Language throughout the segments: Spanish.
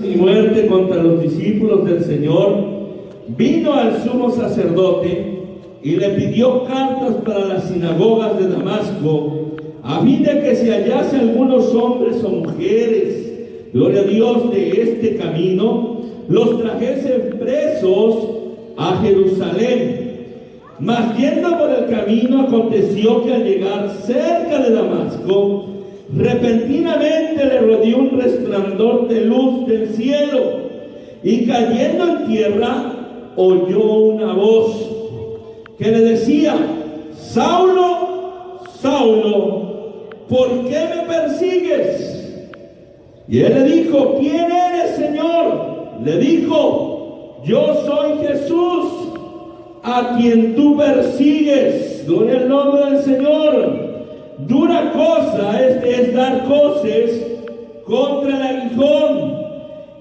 y muerte contra los discípulos del Señor, vino al sumo sacerdote y le pidió cartas para las sinagogas de Damasco, a fin de que se hallase algunos hombres o mujeres, gloria a Dios, de este camino, los trajese presos a Jerusalén. Mas yendo por el camino, aconteció que al llegar cerca de Damasco, repentinamente le rodeó un resplandor de luz del cielo, y cayendo en tierra oyó una voz que le decía: Saulo, Saulo, ¿por qué me persigues? Y él le dijo: ¿quién eres, Señor? Le dijo: yo soy Jesús, a quien tú persigues. Gloria al nombre del Señor. Dura cosa es dar coces contra el aguijón.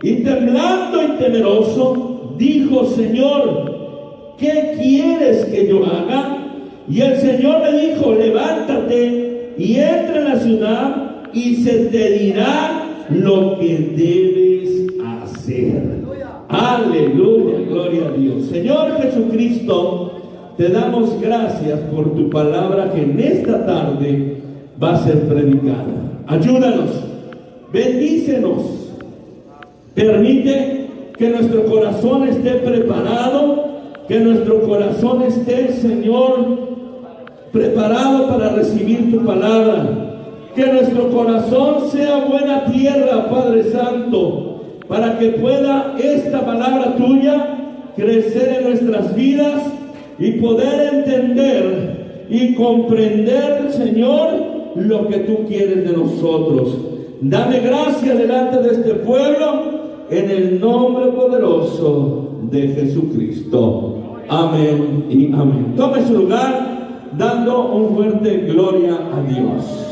Y temblando y temeroso, dijo: Señor, ¿qué quieres que yo haga? Y el Señor le dijo: levántate y entra en la ciudad, y se te dirá lo que debes hacer. Aleluya, gloria a Dios. Señor Jesucristo, te damos gracias por tu palabra que en esta tarde va a ser predicada. Ayúdanos, bendícenos, permite que nuestro corazón esté preparado, que nuestro corazón esté, Señor, preparado para recibir tu palabra, que nuestro corazón sea buena tierra, Padre Santo, para que pueda esta palabra tuya crecer en nuestras vidas y poder entender y comprender, Señor, lo que tú quieres de nosotros. Dame gracia delante de este pueblo, en el nombre poderoso de Jesucristo. Amén y amén. Tome su lugar, dando un fuerte gloria a Dios.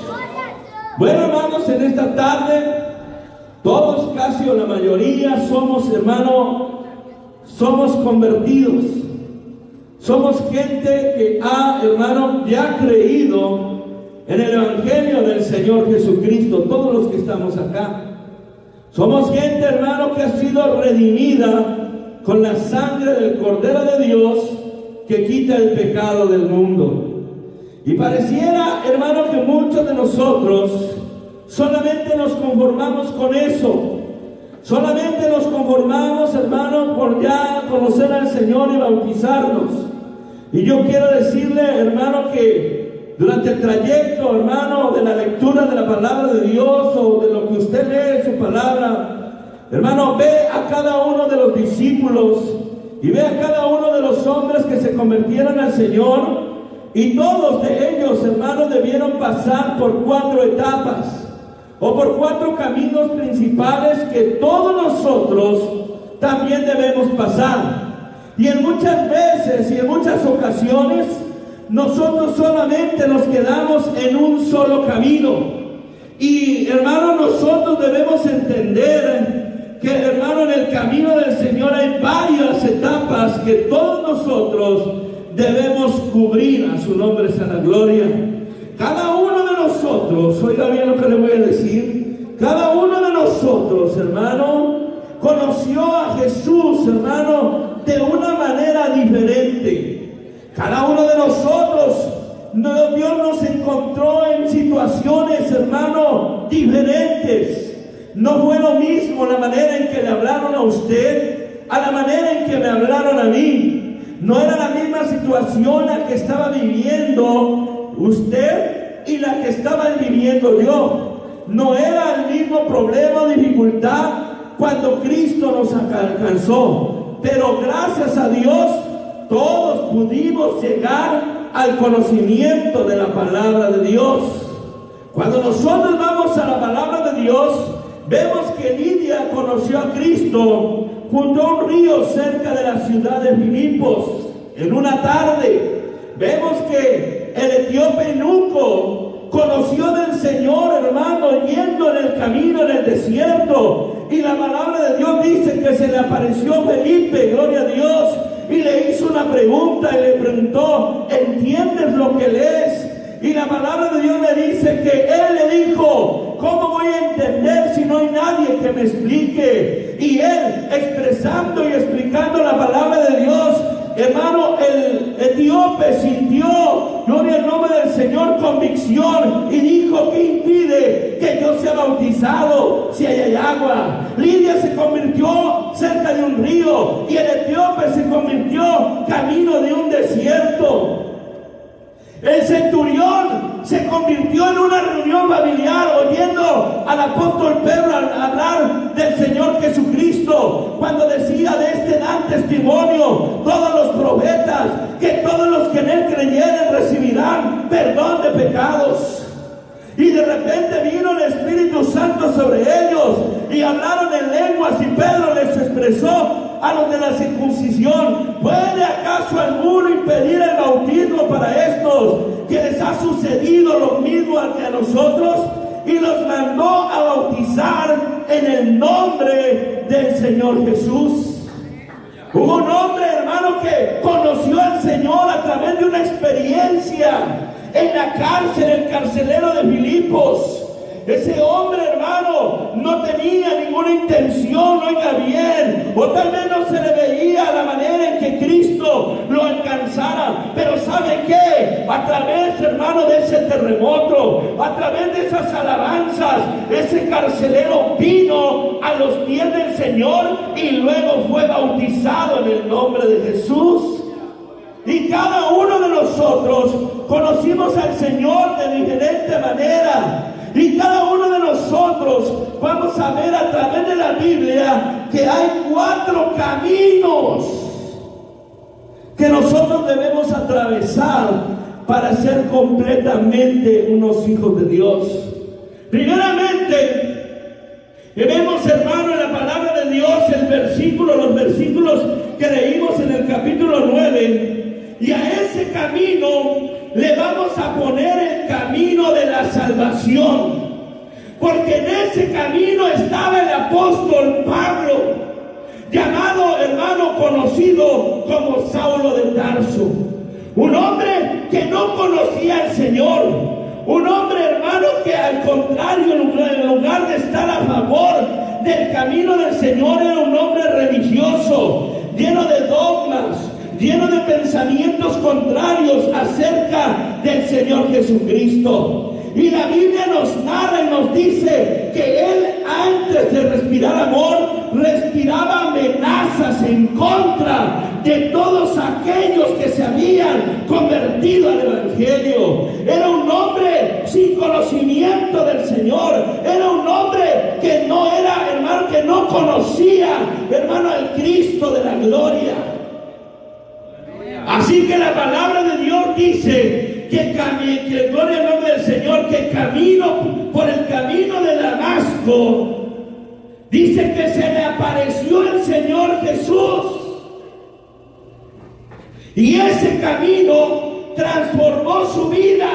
Bueno, hermanos, en esta tarde, todos, casi o la mayoría, somos, hermano, somos convertidos. Somos gente que ha, hermano, ya creído en el Evangelio del Señor Jesucristo, todos los que estamos acá. Somos gente, hermano, que ha sido redimida con la sangre del Cordero de Dios que quita el pecado del mundo. Y pareciera, hermano, que muchos de nosotros solamente nos conformamos con eso. Solamente nos conformamos, hermano, por ya conocer al Señor y bautizarnos. Y yo quiero decirle, hermano, que durante el trayecto, hermano, de la lectura de la palabra de Dios o de lo que usted lee su palabra, hermano, ve a cada uno de los discípulos y ve a cada uno de los hombres que se convirtieron al Señor, y todos de ellos, hermano, debieron pasar por 4 etapas o por 4 caminos principales que todos nosotros también debemos pasar. Y en muchas veces y en muchas ocasiones nosotros solamente nos quedamos en un solo camino. Y hermano, nosotros debemos entender que, hermano, en el camino del Señor hay varias etapas que todos nosotros debemos cubrir. A su nombre sea la gloria. Cada uno de nosotros, oiga bien lo que le voy a decir, cada uno de nosotros, hermano, conoció a Jesús, hermano, de una manera diferente. Cada uno de nosotros, Dios nos encontró en situaciones, hermano, diferentes. No fue lo mismo la manera en que le hablaron a usted a la manera en que me hablaron a mí. No era la misma situación la que estaba viviendo usted y la que estaba viviendo yo. No era el mismo problema o dificultad cuando Cristo nos alcanzó. Pero gracias a Dios, todos pudimos llegar al conocimiento de la palabra de Dios. Cuando nosotros vamos a la palabra de Dios, vemos que Lidia conoció a Cristo junto a un río cerca de la ciudad de Filipos. En una tarde, vemos que el etíope eunuco conoció del Señor, hermano, yendo en el camino en el desierto. Y la palabra de Dios dice que se le apareció Felipe, gloria a Dios, y le hizo una pregunta y le preguntó: ¿entiendes lo que lees? Y la palabra de Dios le dice que él le dijo: ¿cómo voy a entender si no hay nadie que me explique? Y él, expresando y explicando la palabra de Dios, hermano, el etíope sintió, gloria al nombre del Señor, convicción, y dijo: ¿qué impide que yo sea bautizado si hay agua? Lidia se convirtió cerca de un río, y el etíope se convirtió camino de un desierto. El centurión se convirtió en una reunión familiar oyendo al apóstol Pedro hablar del Señor Jesucristo, cuando decía: de este dan testimonio todos los profetas, que todos los que en él creyeren recibirán perdón de pecados. Y de repente vino el Espíritu Santo sobre ellos y hablaron en lenguas, y Pedro les expresó a los de la circuncisión: ¿puede acaso alguno impedir el bautismo para estos, que les ha sucedido lo mismo que a nosotros? Y los mandó a bautizar en el nombre del Señor Jesús. Hubo un hombre, hermano, que conoció al Señor a través de una experiencia en la cárcel, el carcelero de Filipos. Ese hombre, hermano, no tenía ninguna intención, oiga bien, o tal vez no se le veía la manera en que Cristo lo alcanzara. Pero ¿sabe qué? A través, hermano, de ese terremoto, a través de esas alabanzas, ese carcelero vino a los pies del Señor y luego fue bautizado en el nombre de Jesús. Y cada uno de nosotros conocimos al Señor de diferente manera. Y cada uno de nosotros vamos a ver a través de la Biblia que hay 4 caminos que nosotros debemos atravesar para ser completamente unos hijos de Dios. Primeramente, vemos, hermano, en la palabra de Dios los versículos que leímos en el capítulo 9, y a ese camino le vamos a poner el camino de la salvación, porque en ese camino estaba el apóstol Pablo, llamado, hermano, conocido como Saulo de Tarso, un hombre que no conocía al Señor, un hombre, hermano, que al contrario, en lugar de estar a favor del camino del Señor, era un hombre religioso, lleno de dogmas, lleno de pensamientos contrarios acerca del Señor Jesucristo. Y la Biblia nos narra y nos dice que él, antes de respirar amor, respiraba amenazas en contra de todos aquellos que se habían convertido al Evangelio. Era un hombre sin conocimiento del Señor, era un hombre que no era, hermano, que no conocía, hermano, al Cristo de la gloria. Así que la palabra de Dios dice que gloria al nombre del Señor, que por el camino de Damasco, dice que se le apareció el Señor Jesús. Y ese camino transformó su vida.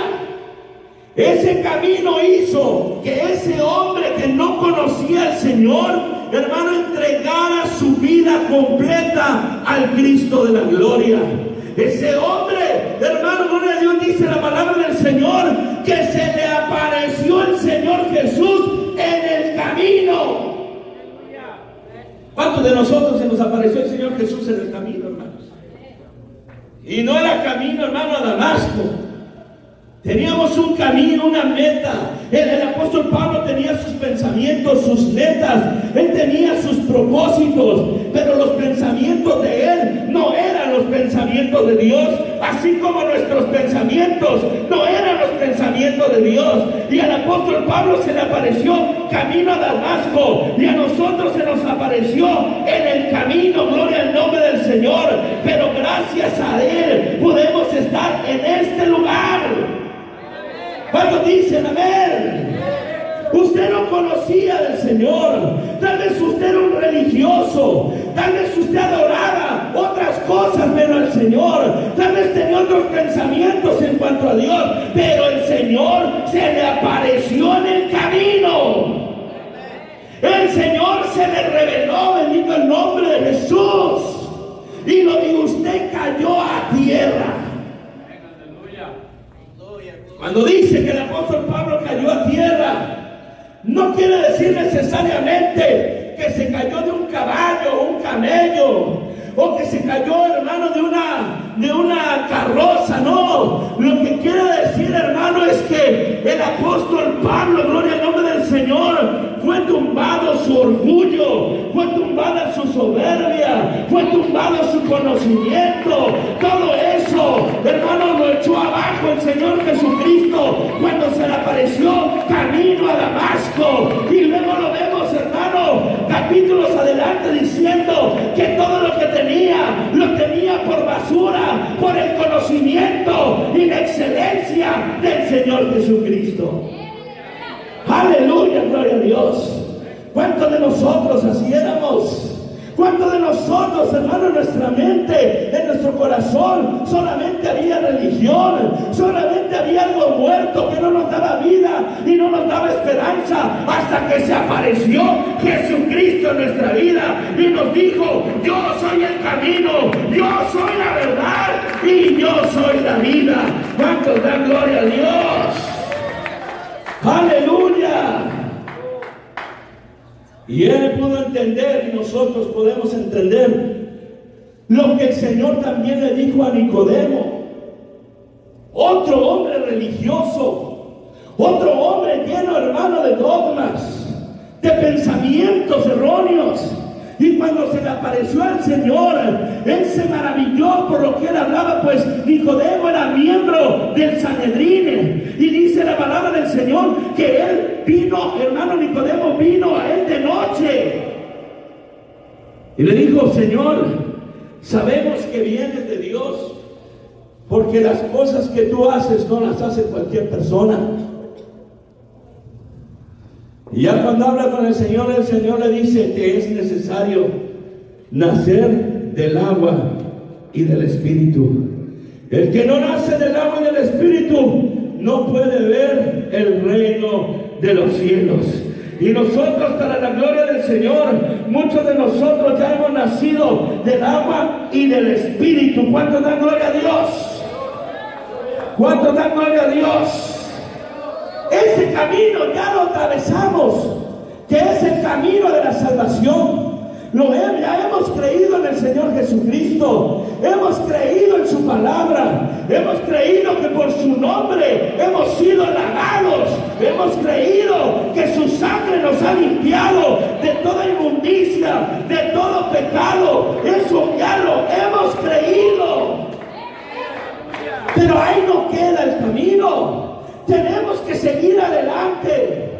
Ese camino hizo que ese hombre que no conocía al Señor, hermano, entregara su vida completa al Cristo de la gloria. Ese hombre, hermano, gloria a Dios, dice la palabra del Señor, que se le apareció el Señor Jesús en el camino. ¿Cuántos de nosotros se nos apareció el Señor Jesús en el camino, hermanos? Y no era camino, hermano, a Damasco. Teníamos un camino, una meta. El apóstol Pablo tenía sus pensamientos, sus metas. Él tenía sus propósitos. Pero los pensamientos de él no eran los pensamientos de Dios. Así como nuestros pensamientos no eran los pensamientos de Dios. Y al apóstol Pablo se le apareció camino a Damasco. Y a nosotros se nos apareció en el camino, gloria al nombre del Señor. Pero gracias a él podemos estar en este lugar. ¿Cuántos dicen amén? Usted no conocía del Señor. Tal vez usted era un religioso. Tal vez usted adoraba otras cosas menos al Señor. Tal vez tenía otros pensamientos en cuanto a Dios. Pero el Señor se le apareció en el camino. El Señor se le reveló, bendito el nombre de Jesús. Y usted cayó a tierra. Cuando dice que el apóstol Pablo cayó a tierra, no quiere decir necesariamente que se cayó de un caballo o un camello, o que se cayó, hermano, de una carroza. No, lo que quiere decir, hermano, es que el apóstol Pablo, gloria al nombre del Señor, fue tumbado su orgullo, fue tumbada su soberbia, fue tumbado su conocimiento. Todo eso, hermano, lo echó abajo el Señor Jesucristo cuando se le apareció camino a Damasco. Y luego lo vemos, hermano, capítulos adelante, diciendo que todo lo que tenía, lo tenía por basura, por el conocimiento y la excelencia del Señor Jesucristo. Aleluya, gloria a Dios. ¿Cuántos de nosotros así éramos? ¿Cuántos de nosotros, hermano, en nuestra mente, en nuestro corazón, solamente había religión, solamente había algo muerto que no nos daba vida y no nos daba esperanza, hasta que se apareció Jesucristo en nuestra vida y nos dijo: yo soy el camino, yo soy la verdad y yo soy la vida? ¿Cuántos dan gloria a Dios? ¡Aleluya! Y él pudo entender, y nosotros podemos entender lo que el Señor también le dijo a Nicodemo, otro hombre religioso, otro hombre lleno, hermano, de dogmas, de pensamientos erróneos. Y cuando se le apareció al Señor, él se maravilló por lo que él hablaba, pues Nicodemo era miembro del Sanedrín. Y dice la palabra del Señor que él vino, hermano, Nicodemo vino a él de noche. Y le dijo: Señor, sabemos que vienes de Dios, porque las cosas que tú haces no las hace cualquier persona. Y ya cuando habla con el Señor le dice que es necesario nacer del agua y del Espíritu. El que no nace del agua y del Espíritu no puede ver el reino de los cielos. Y nosotros, para la gloria del Señor, muchos de nosotros ya hemos nacido del agua y del Espíritu. ¿Cuántos dan gloria a Dios? ¿Cuántos dan gloria a Dios? Ese camino ya lo atravesamos, que es el camino de la salvación. Ya hemos creído en el Señor Jesucristo, hemos creído en su palabra, hemos creído que por su nombre hemos sido lavados, hemos creído que su sangre nos ha limpiado de toda inmundicia, de todo pecado. Eso ya lo hemos creído. Pero ahí no queda el camino. Tenemos que seguir adelante.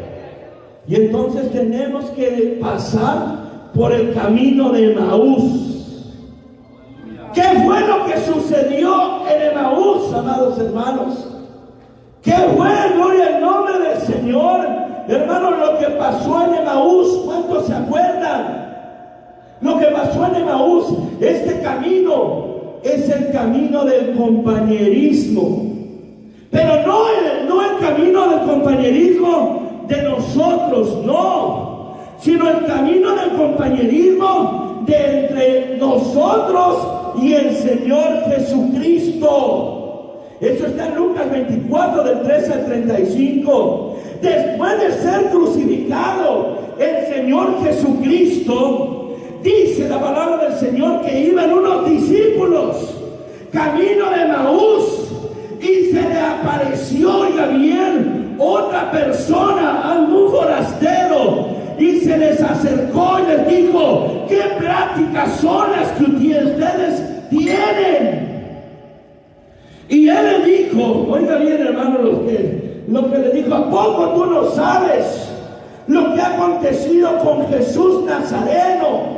Y entonces tenemos que pasar por el camino de Emaús. ¿Qué fue lo que sucedió en Emaús, amados hermanos? ¿Qué fue, gloria al nombre del Señor? Hermanos, lo que pasó en Emaús, ¿cuántos se acuerdan? Lo que pasó en Emaús, este camino es el camino del compañerismo. Pero no el camino del compañerismo de nosotros, no, sino el camino del compañerismo de entre nosotros y el Señor Jesucristo. Eso está en Lucas 24, del 13 al 35. Después de ser crucificado, el Señor Jesucristo, dice la palabra del Señor que iban unos discípulos camino de Emaús. Y se le apareció, oiga bien, otra persona, algún forastero, y se les acercó y les dijo: ¿qué pláticas son las que ustedes tienen? Y él le dijo, oiga bien, hermano, lo que le dijo: ¿a poco tú no sabes lo que ha acontecido con Jesús Nazareno,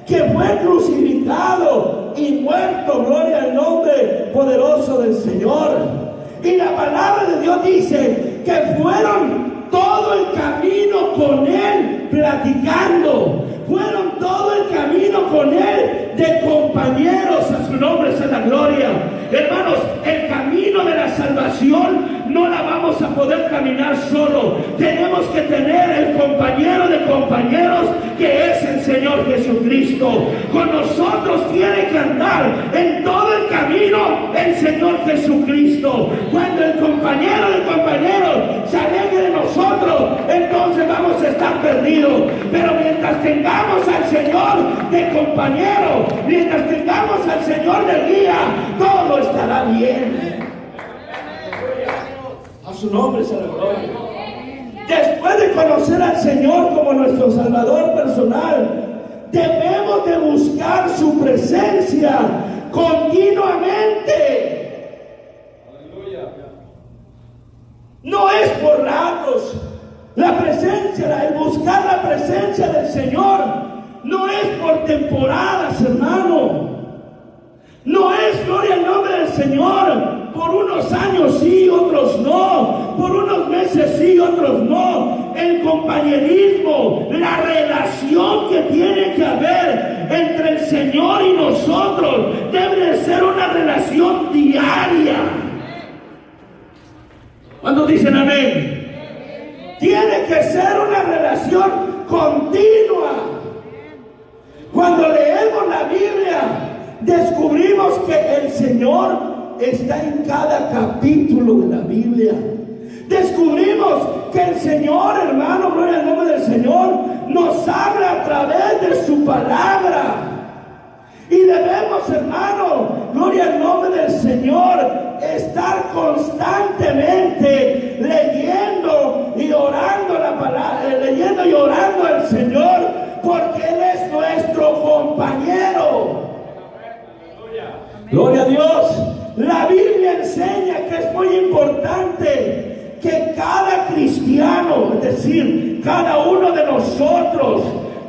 que fue crucificado y muerto, gloria al nombre poderoso del Señor? Y la palabra de Dios dice que fueron todo el camino con él platicando, fueron todo el camino con él de compañeros. A su nombre sea la gloria. Hermanos, el camino de la salvación no la vamos a poder caminar solo. Tenemos que tener el compañero de compañeros que es el Señor Jesucristo. Con nosotros tiene que andar en todo el camino el Señor Jesucristo. Cuando el compañero de compañeros se aleje de nosotros, entonces vamos a estar perdidos. Pero mientras tengamos al Señor de compañero, mientras tengamos al Señor de guía, todo estará bien. A su nombre sea la gloria. Después de conocer al Señor como nuestro Salvador personal, debemos de buscar su presencia continuamente. No es por ratos. La presencia, el buscar la presencia del Señor, no es por temporadas, hermano. No es, gloria al nombre del Señor, por unos años sí, otros no, por unos meses sí, otros no. El compañerismo, la relación que tiene que haber entre el Señor y nosotros, debe de ser una relación diaria. ¿Cuántos dicen amén? Tiene que ser una relación continua. Cuando leemos la Biblia, descubrimos que el Señor está en cada capítulo de la Biblia. Descubrimos que el Señor, hermano, gloria al nombre del Señor, nos habla a través de su palabra. Y debemos, hermano, gloria al nombre del Señor, estar constantemente leyendo y orando la palabra, leyendo y orando al Señor, porque Él es nuestro compañero. Gloria a Dios. La Biblia enseña que es muy importante que cada cristiano, es decir, cada uno de nosotros,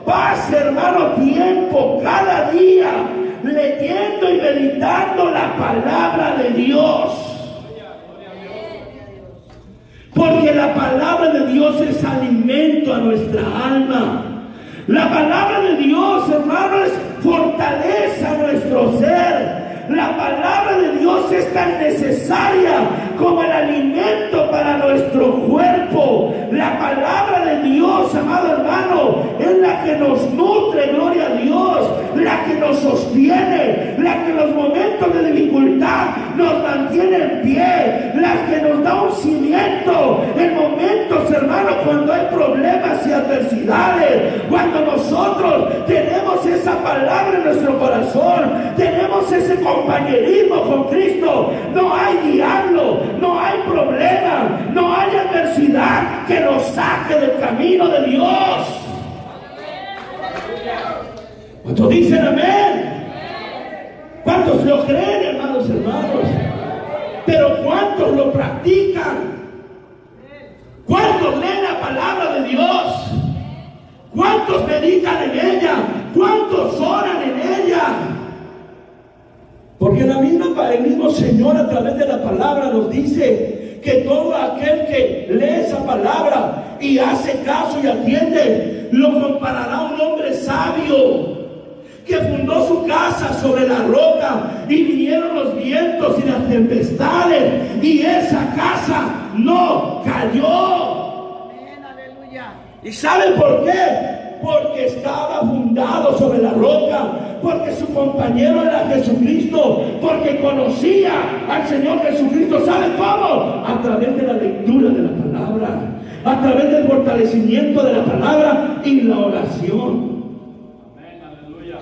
pase, hermano, tiempo cada día leyendo y meditando la palabra de Dios. Porque la palabra de Dios es alimento a nuestra alma. La palabra de Dios, hermano, es fortaleza a nuestro ser. La palabra de Dios es tan necesaria como el alimento para nuestro cuerpo. La palabra de Dios, amado hermano, es la que nos nutre, gloria a Dios, la que nos sostiene, la que en los momentos de dificultad nos mantiene en pie, la que nos da un cimiento en momentos, hermano, cuando hay problemas y adversidades. Cuando nosotros tenemos esa palabra en nuestro corazón, tenemos ese compañerismo con Cristo, no hay diablo, no hay problema, no hay adversidad que nos saque del camino de Dios. ¿Cuántos dicen amén? ¿Cuántos lo creen, hermanos? Pero ¿cuántos lo practican? ¿Cuántos leen la palabra de Dios? ¿Cuántos meditan en ella? ¿Cuántos oran en ella? Porque el mismo Señor a través de la palabra nos dice que todo aquel que lee esa palabra y hace caso y atiende, lo comparará a un hombre sabio que fundó su casa sobre la roca y vinieron los vientos y las tempestades y esa casa no cayó. Amén, aleluya. ¿Y saben por qué? Porque estaba fundado sobre la roca, porque su compañero era Jesucristo, porque conocía al Señor Jesucristo. ¿Saben cómo? A través de la lectura de la palabra, a través del fortalecimiento de la palabra y la oración. Amén, aleluya.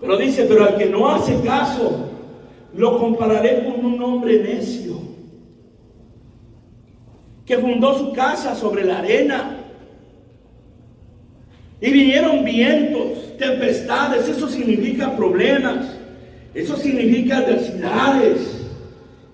Pero dice, pero al que no hace caso, lo compararé con un hombre necio, que fundó su casa sobre la arena. Y vinieron vientos, tempestades, eso significa problemas, eso significa adversidades.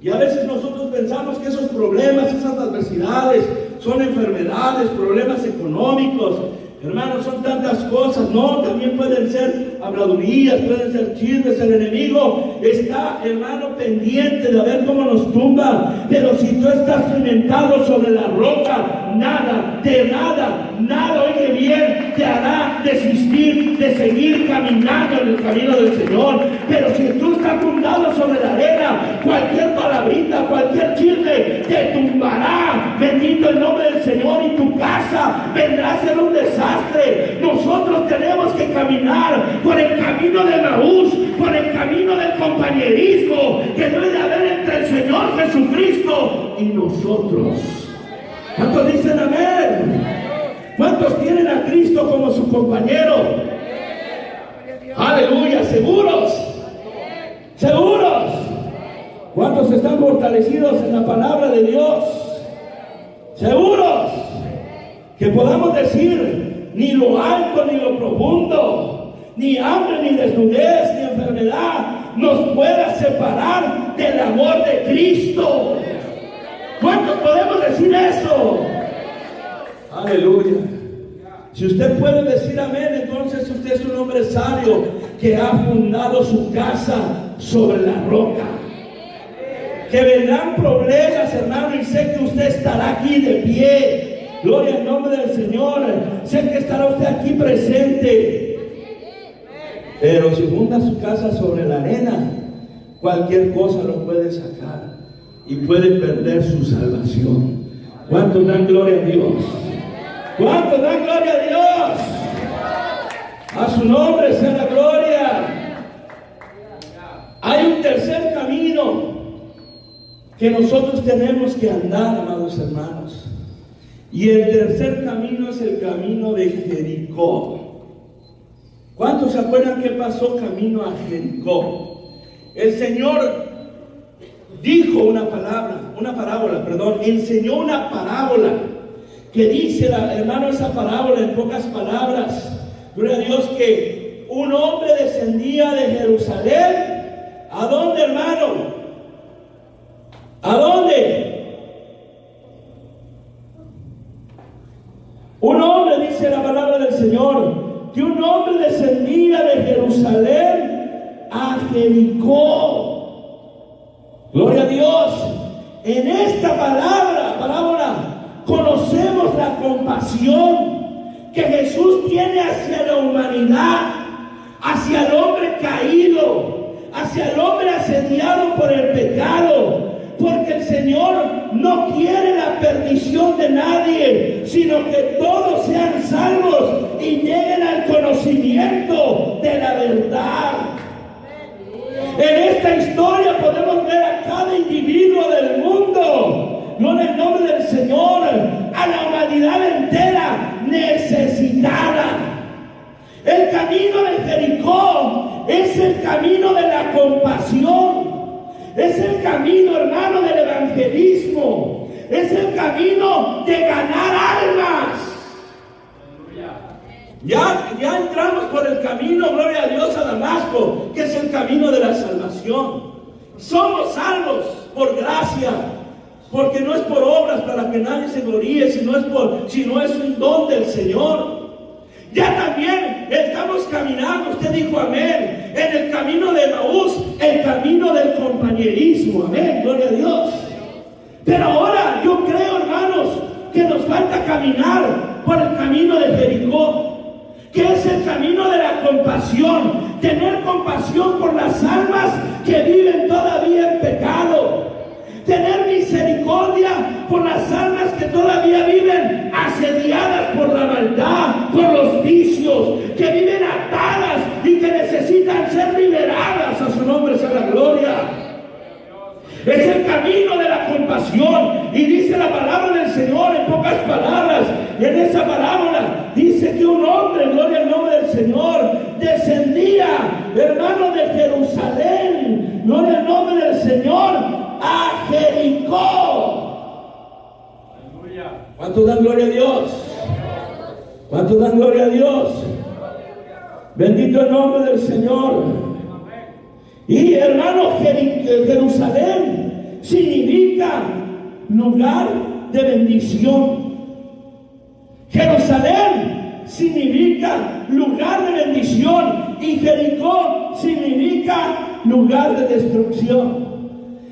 Y a veces nosotros pensamos que esos problemas, esas adversidades, son enfermedades, problemas económicos, Hermanos, son tantas cosas, no, también pueden ser habladurías, pueden ser chismes. El enemigo está, hermano, pendiente de ver cómo nos tumba. Pero si tú estás cimentado sobre la roca, nada, oye bien, te hará desistir de seguir caminando en el camino del Señor. Pero si tú estás fundado sobre la arena, cualquier palabrita, cualquier chisme te tumbará. Bendito el nombre del Señor, y tu casa vendrá a ser un desastre. Nosotros tenemos que caminar por el camino de Maús, por el camino del compañerismo que debe de haber entre el Señor Jesucristo y nosotros. ¿Cuántos dicen amén? ¿Cuántos tienen a Cristo como su compañero? Aleluya, seguros. ¿Cuántos están fortalecidos en la palabra de Dios? Seguros que podamos decir: ni lo alto ni lo profundo, ni hambre ni desnudez ni enfermedad nos pueda separar del amor de Cristo. ¿Cuántos podemos decir eso? Aleluya. Si usted puede decir amén, entonces usted es un hombre sabio que ha fundado su casa sobre la roca. Que vendrán problemas, hermano, y sé que usted estará aquí de pie. Gloria al nombre del Señor. Sé que estará usted aquí presente. Pero si funda su casa sobre la arena, cualquier cosa lo puede sacar y puede perder su salvación. ¿Cuántos dan gloria a Dios? ¿Cuántos dan gloria a Dios? A su nombre sea la gloria. Hay un tercer camino que nosotros tenemos que andar, amados hermanos. Y el tercer camino es el camino de Jericó. ¿Cuántos se acuerdan qué pasó camino a Jericó? El Señor dijo enseñó una parábola que dice, hermano, esa parábola en pocas palabras, gloria a Dios, que un hombre descendía de Jerusalén. ¿A dónde, hermano? ¿A dónde? Un hombre, dice la palabra del Señor, que un hombre descendía de Jerusalén a Jericó. Gloria a Dios. En esta parábola conocemos la compasión que Jesús tiene hacia la humanidad, hacia el hombre caído, hacia el hombre asediado por el pecado. Porque el Señor no quiere la perdición de nadie, sino que todos sean salvos y lleguen al conocimiento de la verdad. En esta historia podemos ver a cada individuo del mundo, no en el nombre del Señor, a la humanidad entera necesitada. El camino de Jericó es el camino de la compasión. Es el camino, hermano, del evangelismo. Es el camino de ganar almas. Ya entramos por el camino, gloria a Dios, a Damasco, que es el camino de la salvación. Somos salvos por gracia, porque no es por obras para que nadie se gloríe, sino es un don del Señor. Ya también estamos caminando, usted dijo amén, en el camino de Maús, el camino del compañerismo, amén, gloria a Dios. Pero ahora yo creo, hermanos, que nos falta caminar por el camino de Jericó, que es el camino de la compasión, tener compasión por las almas que viven todavía en pecado, tener misericordia por las almas que todavía viven asediadas por la maldad, por los vicios, que viven atadas y que necesitan ser liberadas. A su nombre sea la gloria. Es el camino de la compasión. Y dice la palabra del Señor en pocas palabras, en esa parábola dice que un hombre, gloria al nombre del Señor, descendía, hermano, de Jerusalén, gloria al nombre del Señor, a Jericó. ¿Cuántos dan gloria a Dios? ¿Cuántos dan gloria a Dios? Bendito el nombre del Señor. Y hermano, Jerusalén significa lugar de bendición. Jerusalén significa lugar de bendición y Jericó significa lugar de destrucción.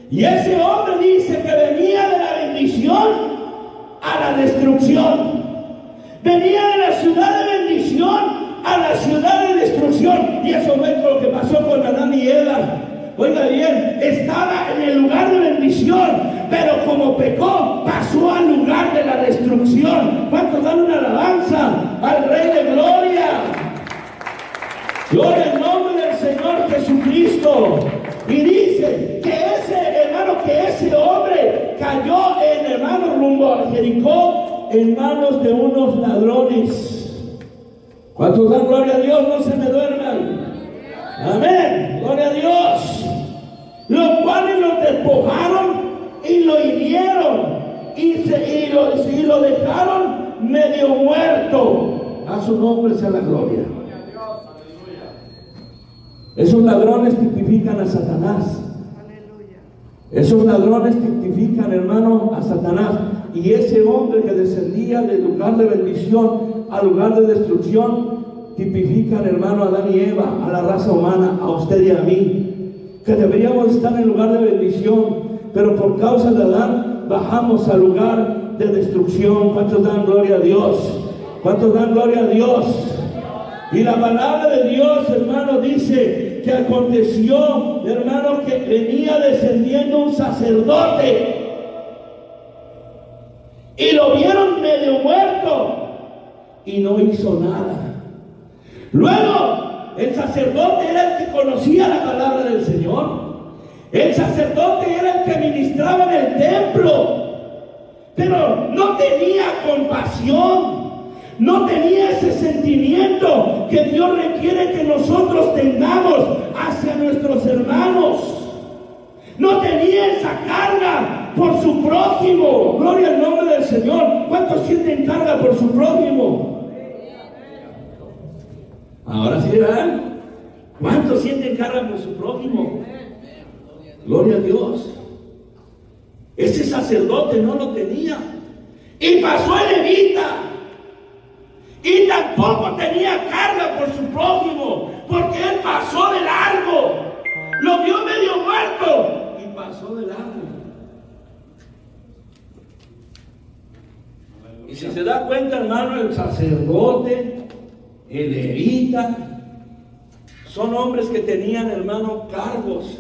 Y ese hombre dice que venía de la bendición a la destrucción. Venía de la ciudad de bendición a la ciudad de destrucción. Y eso fue lo que pasó con Adán y Eva. Oiga bien, estaba en el lugar de bendición, pero como pecó, pasó al lugar de la destrucción. ¿Cuántos dan una alabanza al Rey de Gloria? Gloria al nombre del Señor Jesucristo. Y dice que ese hombre cayó rumbo a Jericó en manos de unos ladrones. ¿Cuántos dan gloria a Dios? No se me duerman. Amén, gloria a Dios. Los cuales lo despojaron y lo hirieron y lo dejaron medio muerto. A su nombre sea la gloria. Esos ladrones tipifican a Satanás. Esos ladrones tipifican, hermano, a Satanás. Y ese hombre que descendía del lugar de bendición al lugar de destrucción, tipifican, hermano, a Adán y Eva, a la raza humana, a usted y a mí, que deberíamos estar en el lugar de bendición, pero por causa de Adán bajamos al lugar de destrucción. ¿Cuántos dan gloria a Dios? ¿Cuántos dan gloria a Dios? Y la palabra de Dios, hermano, dice que aconteció, hermano, que venía descendiendo un sacerdote y lo vieron medio muerto y no hizo nada. Luego, el sacerdote era el que conocía la palabra del Señor. El sacerdote era el que ministraba en el templo, pero no tenía compasión. No tenía ese sentimiento que Dios requiere que nosotros tengamos hacia nuestros hermanos. No tenía esa carga por su prójimo. Gloria al nombre del Señor. ¿Cuántos sienten carga por su prójimo? Ahora sí, ¿verdad? ¿Cuántos sienten carga por su prójimo? Gloria a Dios. Ese sacerdote no lo tenía. Y pasó el levita. Y tampoco tenía carga por su prójimo, porque él pasó de largo. Lo vio medio muerto y pasó de largo. Y si se da cuenta, hermano, el sacerdote, el levita, son hombres que tenían, hermano, cargos.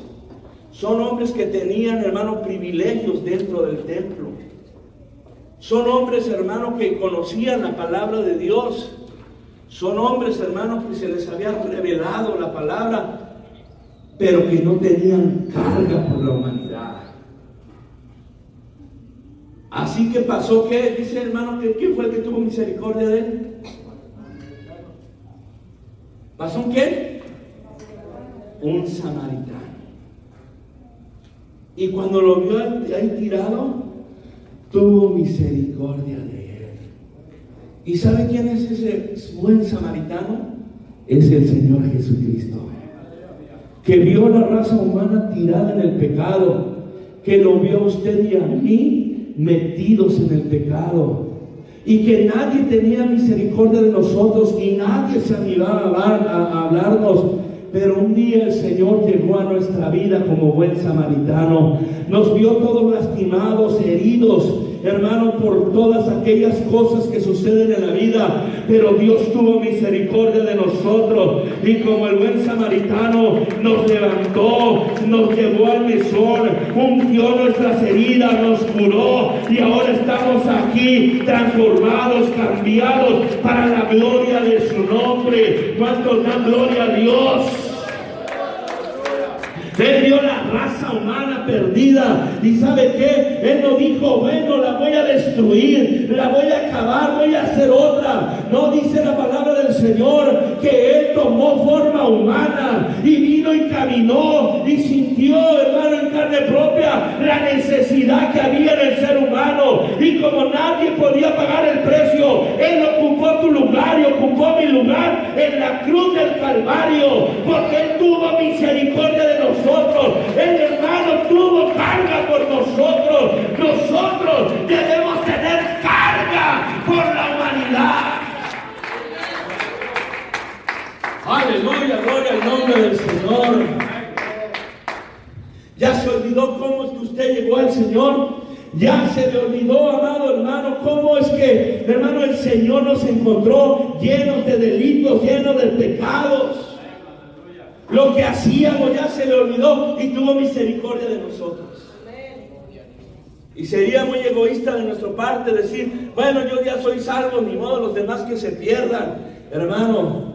Son hombres que tenían, hermano, privilegios dentro del templo. Son hombres, hermanos, que conocían la palabra de Dios. Son hombres, hermanos, que se les había revelado la palabra, pero que no tenían carga por la humanidad. Así que pasó que, dice hermano, que ¿quién fue el que tuvo misericordia de él? ¿Pasó un qué? Un samaritano. Y cuando lo vio ahí tirado, tuvo misericordia de él. ¿Y sabe quién es ese buen samaritano? Es el Señor Jesucristo, que vio la raza humana tirada en el pecado, que lo vio a usted y a mí metidos en el pecado, y que nadie tenía misericordia de nosotros y nadie se animaba a hablarnos. Pero un día el Señor llegó a nuestra vida como buen samaritano. Nos vio todos lastimados, heridos, hermano, por todas aquellas cosas que suceden en la vida. Pero Dios tuvo misericordia de nosotros. Y como el buen samaritano nos levantó, nos llevó al mesón, ungió nuestras heridas, nos curó. Y ahora estamos aquí transformados, cambiados para la gloria de su nombre. ¿Cuántos dan gloria a Dios? Él vio la raza humana perdida. ¿Y sabe qué? Él no dijo, bueno, la voy a destruir, la voy a acabar, voy a hacer otra. No, dice la palabra del Señor que Él tomó forma humana y vino y caminó y sintió, hermano, en carne propia la necesidad que había en el ser humano. Y como nadie podía pagar el precio, Él ocupó tu lugar y ocupó mi lugar en la cruz del Calvario, porque Él tuvo misericordia de nosotros. El hermano tuvo carga por nosotros. Nosotros debemos tener carga por la humanidad. Aleluya, gloria al nombre del Señor. Ya se olvidó cómo es que usted llegó al Señor. Ya se le olvidó, amado hermano, cómo es que, hermano, el Señor nos encontró llenos de delitos, llenos de pecados. Lo que hacíamos ya se le olvidó y tuvo misericordia de nosotros. Y sería muy egoísta de nuestra parte decir, bueno, yo ya soy salvo, ni modo los demás que se pierdan. Hermano,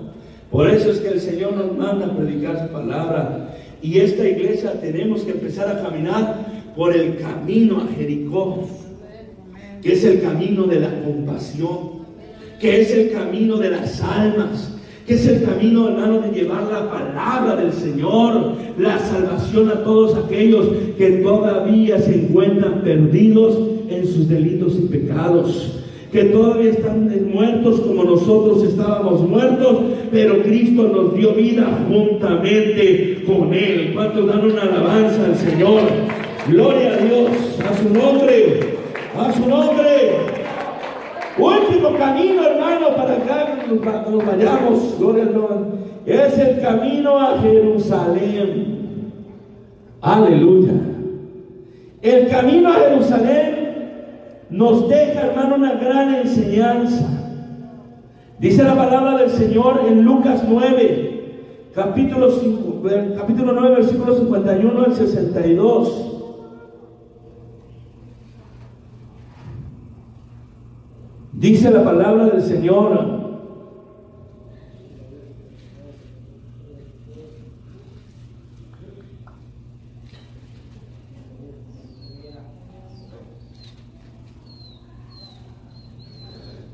por eso es que el Señor nos manda a predicar su palabra. Y esta iglesia tenemos que empezar a caminar por el camino a Jericó, que es el camino de la compasión, que es el camino de las almas, que es el camino, hermano, de llevar la palabra del Señor, la salvación a todos aquellos que todavía se encuentran perdidos en sus delitos y pecados, que todavía están muertos como nosotros estábamos muertos, pero Cristo nos dio vida juntamente con Él. ¿Cuántos dan una alabanza al Señor? Gloria a Dios, a su nombre, a su nombre. Último camino, hermano, para acá nos vayamos, gloria a Dios, es el camino a Jerusalén. Aleluya. El camino a Jerusalén nos deja, hermano, una gran enseñanza. Dice la palabra del Señor en Lucas 9, capítulo 9, versículo 51 al 62. Dice la palabra del Señor: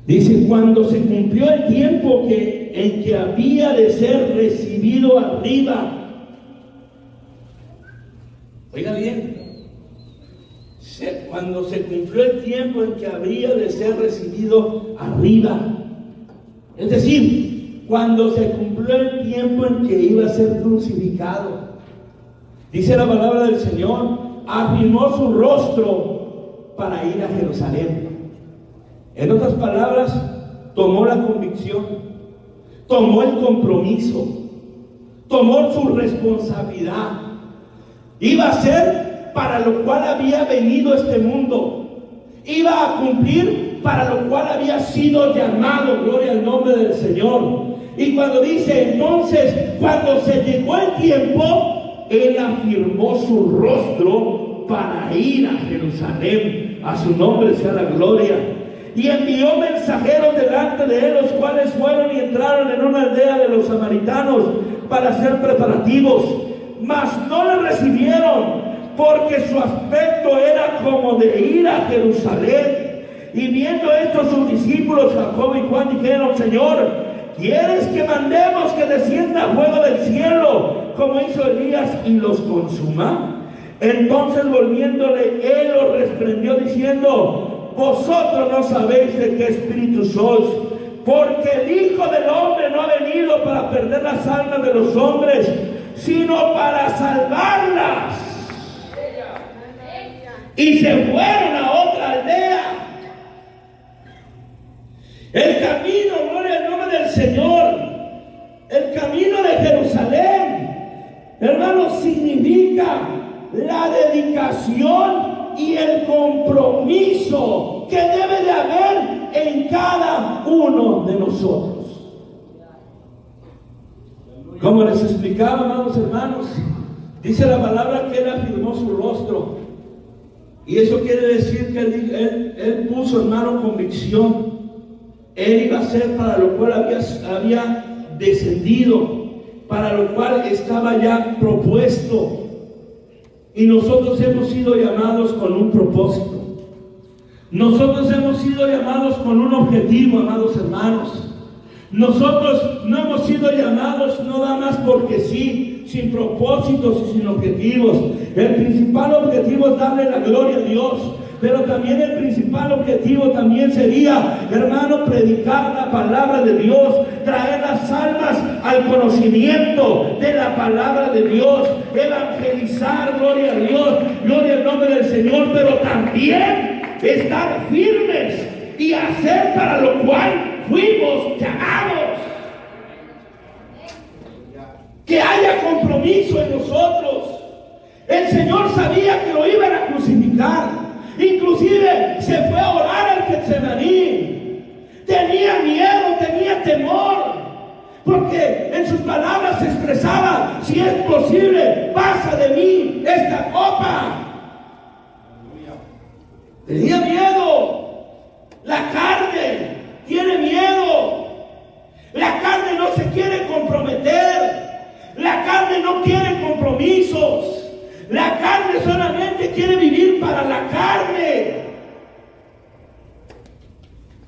dice, cuando se cumplió el tiempo en que había de ser recibido arriba. Oiga bien, cuando se cumplió el tiempo en que habría de ser recibido arriba, es decir, cuando se cumplió el tiempo en que iba a ser crucificado, dice la palabra del Señor, afirmó su rostro para ir a Jerusalén. En otras palabras, tomó la convicción, tomó el compromiso, tomó su responsabilidad. Iba a ser para lo cual había venido a este mundo, iba a cumplir para lo cual había sido llamado, gloria al nombre del Señor. Y cuando dice entonces, cuando se llegó el tiempo, Él afirmó su rostro para ir a Jerusalén. A su nombre sea la gloria. Y envió mensajeros delante de él, los cuales fueron y entraron en una aldea de los samaritanos para hacer preparativos, mas no le recibieron, porque su aspecto era como de ir a Jerusalén. Y viendo esto, sus discípulos Jacobo y Juan dijeron: Señor, ¿quieres que mandemos que descienda fuego del cielo, como hizo Elías, y los consuma? Entonces, volviéndole, él los reprendió diciendo: vosotros no sabéis de qué espíritu sois, porque el Hijo del Hombre no ha venido para perder las almas de los hombres, sino para salvarlas. Y se fueron a otra aldea. El camino, gloria al nombre del Señor, el camino de Jerusalén, hermano, significa la dedicación y el compromiso que debe de haber en cada uno de nosotros. Como les explicaba, amados hermanos, dice la palabra que Él afirmó su rostro, y eso quiere decir que él puso, hermano, convicción. Él iba a ser para lo cual había descendido, para lo cual estaba ya propuesto. Y nosotros hemos sido llamados con un propósito. Nosotros hemos sido llamados con un objetivo, amados hermanos. Nosotros no hemos sido llamados no nada más porque sí, sin propósitos y sin objetivos. El principal objetivo es darle la gloria a Dios. Pero también el principal objetivo también sería, hermano, predicar la palabra de Dios, traer las almas al conocimiento de la palabra de Dios, evangelizar, gloria a Dios, gloria al nombre del Señor, pero también estar firmes y hacer para lo cual fuimos llamados. compromiso en nosotros. El Señor sabía que lo iban a crucificar. Inclusive se fue a orar al Getsemaní. Tenía miedo, tenía temor. Porque en sus palabras se expresaba: si es posible, pasa de mí esta copa. Tenía miedo. La carne tiene miedo. La carne no se quiere comprometer. La carne no quiere compromisos. La carne solamente quiere vivir para la carne.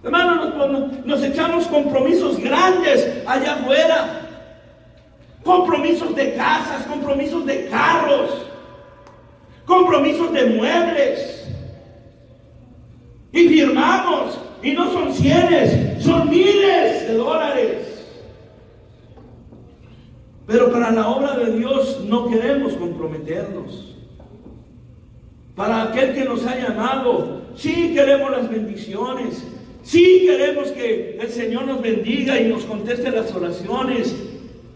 Hermanos, nos echamos compromisos grandes allá afuera. Compromisos de casas, compromisos de carros, compromisos de muebles. Y firmamos, y no son cienes, son miles de dólares. Pero para la obra de Dios no queremos comprometernos. Para aquel que nos ha llamado, sí queremos las bendiciones. Sí queremos que el Señor nos bendiga y nos conteste las oraciones.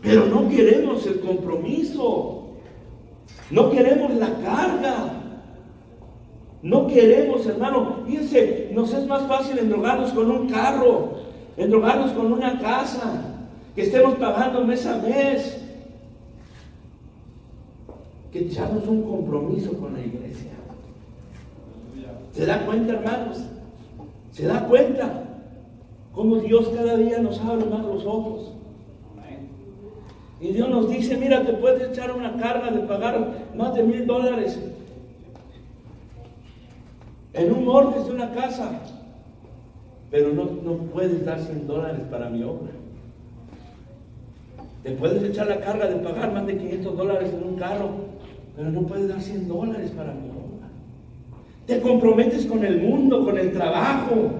Pero no queremos el compromiso. No queremos la carga. No queremos, hermano. Fíjense, nos es más fácil endrogarnos con un carro, endrogarnos con una casa, que estemos pagando mes a mes, que echarnos un compromiso con la iglesia. ¿Se da cuenta, hermanos? ¿Se da cuenta cómo Dios cada día nos abre más los ojos? Y Dios nos dice: mira, te puedes echar una carga de pagar más de $1,000 en un mortgage de una casa, pero no puedes dar $100 para mi obra. Te puedes echar la carga de pagar más de $500 en un carro, pero no puedes dar $100 para mi obra. Te comprometes con el mundo, con el trabajo,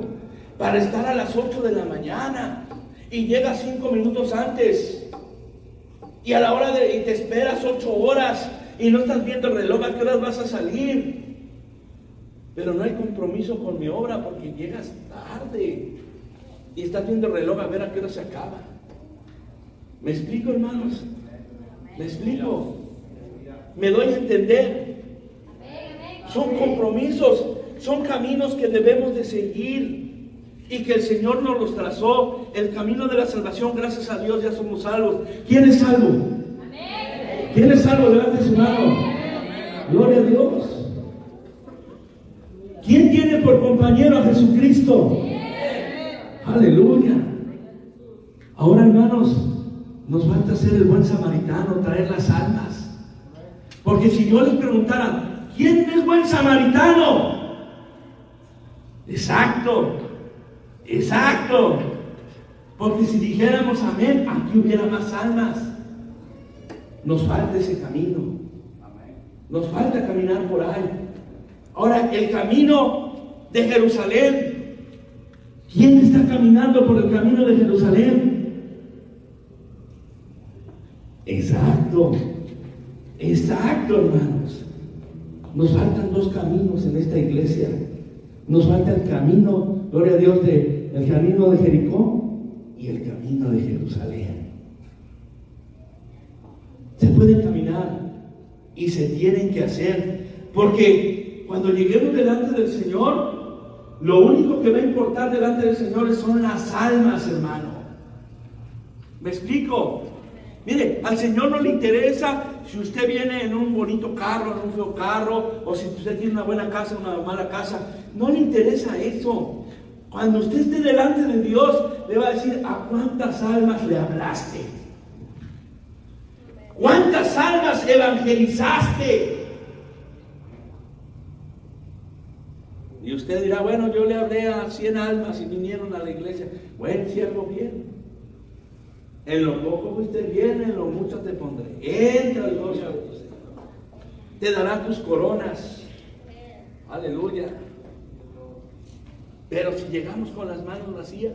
para estar a las 8 de la mañana y llegas 5 minutos antes, y a la hora y te esperas 8 horas y no estás viendo el reloj a qué horas vas a salir. Pero no hay compromiso con mi obra porque llegas tarde y estás viendo el reloj a ver a qué hora se acaba. ¿Me explico, hermanos? ¿Me explico? ¿Me doy a entender? Son compromisos, son caminos que debemos de seguir y que el Señor nos los trazó. El camino de la salvación, gracias a Dios, ya somos salvos. ¿Quién es salvo? ¿Quién es salvo? Levante su mano. Gloria a Dios. ¿Quién tiene por compañero a Jesucristo? Aleluya. Ahora, hermanos, nos falta ser el buen samaritano, traer las almas. Porque si yo les preguntara: ¿quién es buen samaritano? Exacto. Porque si dijéramos amén, aquí hubiera más almas. Nos falta ese camino. Nos falta caminar por ahí. Ahora, el camino de Jerusalén. ¿Quién está caminando por el camino de Jerusalén? Exacto, hermanos. Nos faltan 2 caminos en esta iglesia. Nos falta el camino, gloria a Dios, el camino de Jericó y el camino de Jerusalén. Se pueden caminar y se tienen que hacer, porque cuando lleguemos delante del Señor, lo único que va a importar delante del Señor son las almas, hermano. ¿Me explico? Mire, al Señor no le interesa si usted viene en un bonito carro, en un feo carro, o si usted tiene una buena casa, una mala casa. No le interesa eso. Cuando usted esté delante de Dios, le va a decir: ¿a cuántas almas le hablaste? ¿Cuántas almas evangelizaste? Y usted dirá: bueno, yo le hablé a 100 almas y vinieron a la iglesia. Buen siervo, bien. En lo poco fuiste bien, en lo mucho te pondré. Entra al gozo de tu Señor. Te dará tus coronas. Aleluya. Pero si llegamos con las manos vacías,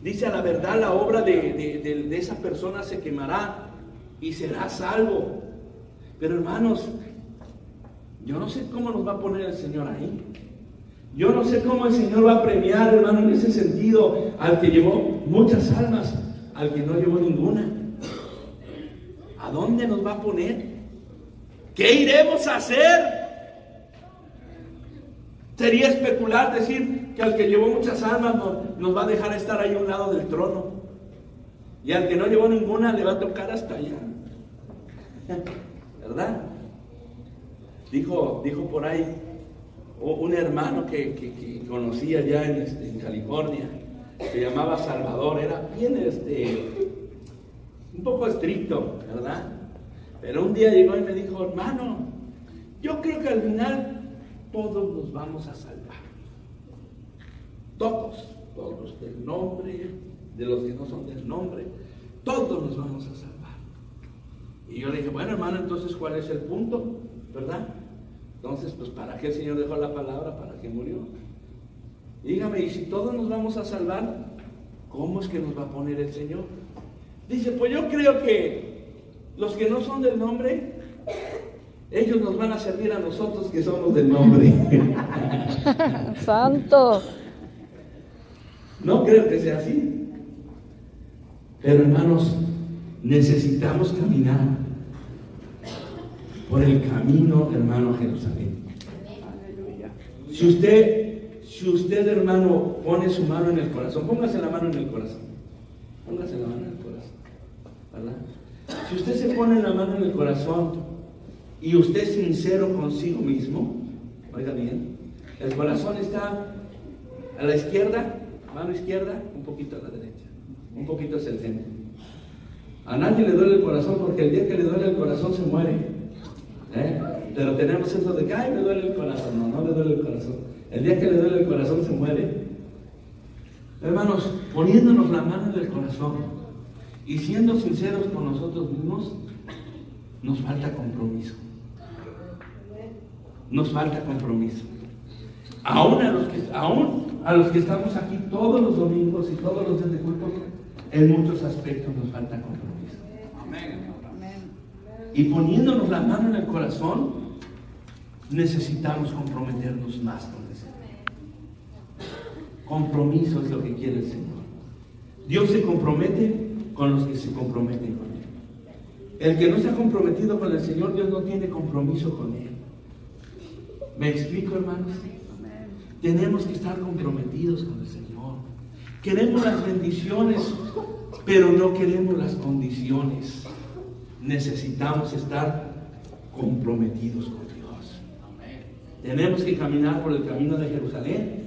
dice: a la verdad la obra de esa persona se quemará y será salvo. Pero, hermanos, yo no sé cómo nos va a poner el Señor ahí. Yo no sé cómo el Señor va a premiar, hermano, en ese sentido, al que llevó muchas almas, al que no llevó ninguna. ¿A dónde nos va a poner? ¿Qué iremos a hacer? Sería especular decir que al que llevó muchas almas nos va a dejar estar ahí a un lado del trono. Y al que no llevó ninguna le va a tocar hasta allá. ¿Verdad? Dijo por ahí un hermano que conocí allá en California, se llamaba Salvador, era bien un poco estricto, ¿verdad? Pero un día llegó y me dijo: hermano, yo creo que al final todos nos vamos a salvar. Todos del nombre, de los que no son del nombre, todos nos vamos a salvar. Y yo le dije: bueno, hermano, entonces ¿cuál es el punto? ¿Verdad? Entonces, pues, ¿para qué el Señor dejó la palabra? ¿Para qué murió? Dígame, y si todos nos vamos a salvar, ¿cómo es que nos va a poner el Señor? Dice: pues yo creo que los que no son del nombre, ellos nos van a servir a nosotros que somos del nombre. Santo. No creo que sea así. Pero hermanos, necesitamos caminar por el camino, hermano, a Jerusalén. Si usted, hermano, pone su mano en el corazón, póngase la mano en el corazón. Póngase la mano en el corazón, ¿verdad? Si usted se pone la mano en el corazón y usted es sincero consigo mismo, oiga bien, el corazón está a la izquierda, mano izquierda, un poquito a la derecha, un poquito hacia el centro. A nadie le duele el corazón, porque el día que le duele el corazón se muere. Pero tenemos eso de que: ay, me duele el corazón. No le duele el corazón. El día que le duele el corazón se muere. Hermanos, poniéndonos la mano en el corazón y siendo sinceros con nosotros mismos, nos falta compromiso. Nos falta compromiso. Aún a los que estamos aquí todos los domingos y todos los días de culto, en muchos aspectos nos falta compromiso. Amén. Y poniéndonos la mano en el corazón, necesitamos comprometernos más con el Señor. Compromiso es lo que quiere el Señor. Dios se compromete con los que se comprometen con Él. El que no se ha comprometido con el Señor, Dios no tiene compromiso con Él. ¿Me explico, hermanos? Tenemos que estar comprometidos con el Señor. Queremos las bendiciones, pero no queremos las condiciones. Necesitamos estar comprometidos con Dios. Tenemos que caminar por el camino de Jerusalén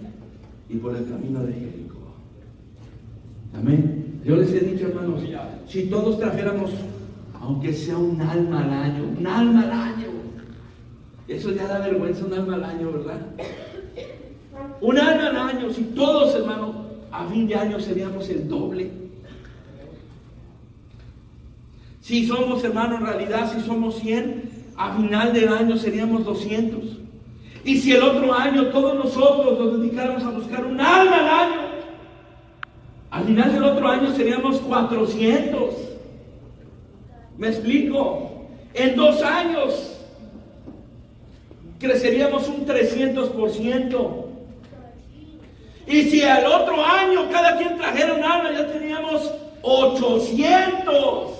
y por el camino de Jericó. Amén. Yo les he dicho, hermanos, si todos trajéramos, aunque sea un alma al año, eso ya da vergüenza, un alma al año, ¿verdad? Un alma al año, si todos, hermanos, a fin de año seríamos el doble. Si somos, hermanos, en realidad, si somos 100, a final del año seríamos 200. Y si el otro año todos nosotros nos dedicáramos a buscar un alma al año, al final del otro año seríamos 400. ¿Me explico? En 2 años creceríamos un 300%. Y si al otro año cada quien trajera un alma, ya teníamos 800.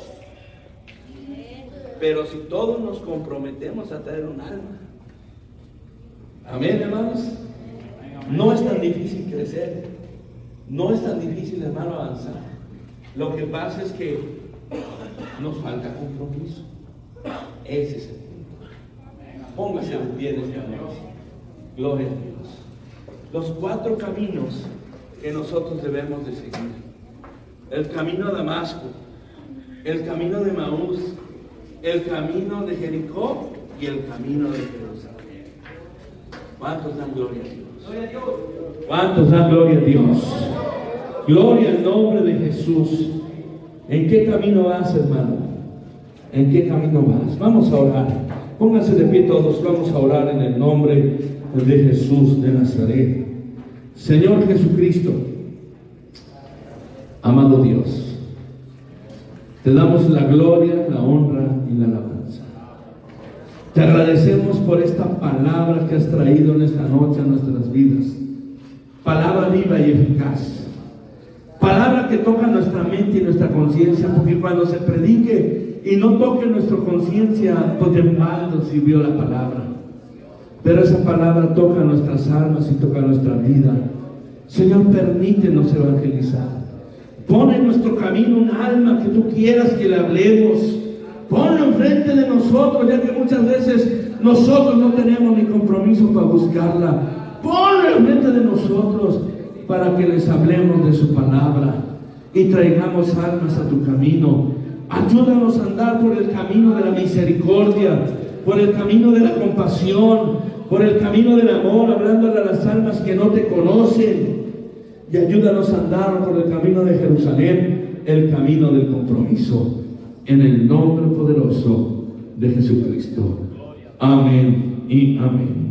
Pero si todos nos comprometemos a traer un alma, amén, hermanos, no es tan difícil crecer, no es tan difícil, hermano, avanzar. Lo que pasa es que nos falta compromiso. Ese es el punto. Póngase de pie en esta noche. Gloria a Dios. Los 4 caminos que nosotros debemos de seguir: el camino a Damasco, el camino de Maús, el camino de Jericó y el camino de Jerusalén. ¿Cuántos dan gloria a Dios? ¿Cuántos dan gloria a Dios? Gloria al nombre de Jesús. ¿En qué camino vas, hermano? ¿En qué camino vas? Vamos a orar. Pónganse de pie todos. Vamos a orar en el nombre de Jesús de Nazaret. Señor Jesucristo, amado Dios, te damos la gloria, la honra y la alabanza. Te agradecemos por esta palabra que has traído en esta noche a nuestras vidas. Palabra viva y eficaz. Palabra que toca nuestra mente y nuestra conciencia, porque cuando se predique y no toque nuestra conciencia, pues de mal nos sirvió la palabra. Pero esa palabra toca nuestras almas y toca nuestra vida. Señor, permítenos evangelizar. Pon en nuestro camino un alma que tú quieras que le hablemos. Ponlo enfrente de nosotros, ya que muchas veces nosotros no tenemos ni compromiso para buscarla. Ponlo enfrente de nosotros para que les hablemos de su palabra y traigamos almas a tu camino. Ayúdanos a andar por el camino de la misericordia, por el camino de la compasión, por el camino del amor, hablándole a las almas que no te conocen. Y ayúdanos a andar por el camino de Jerusalén, el camino del compromiso. En el nombre poderoso de Jesucristo. Amén y amén.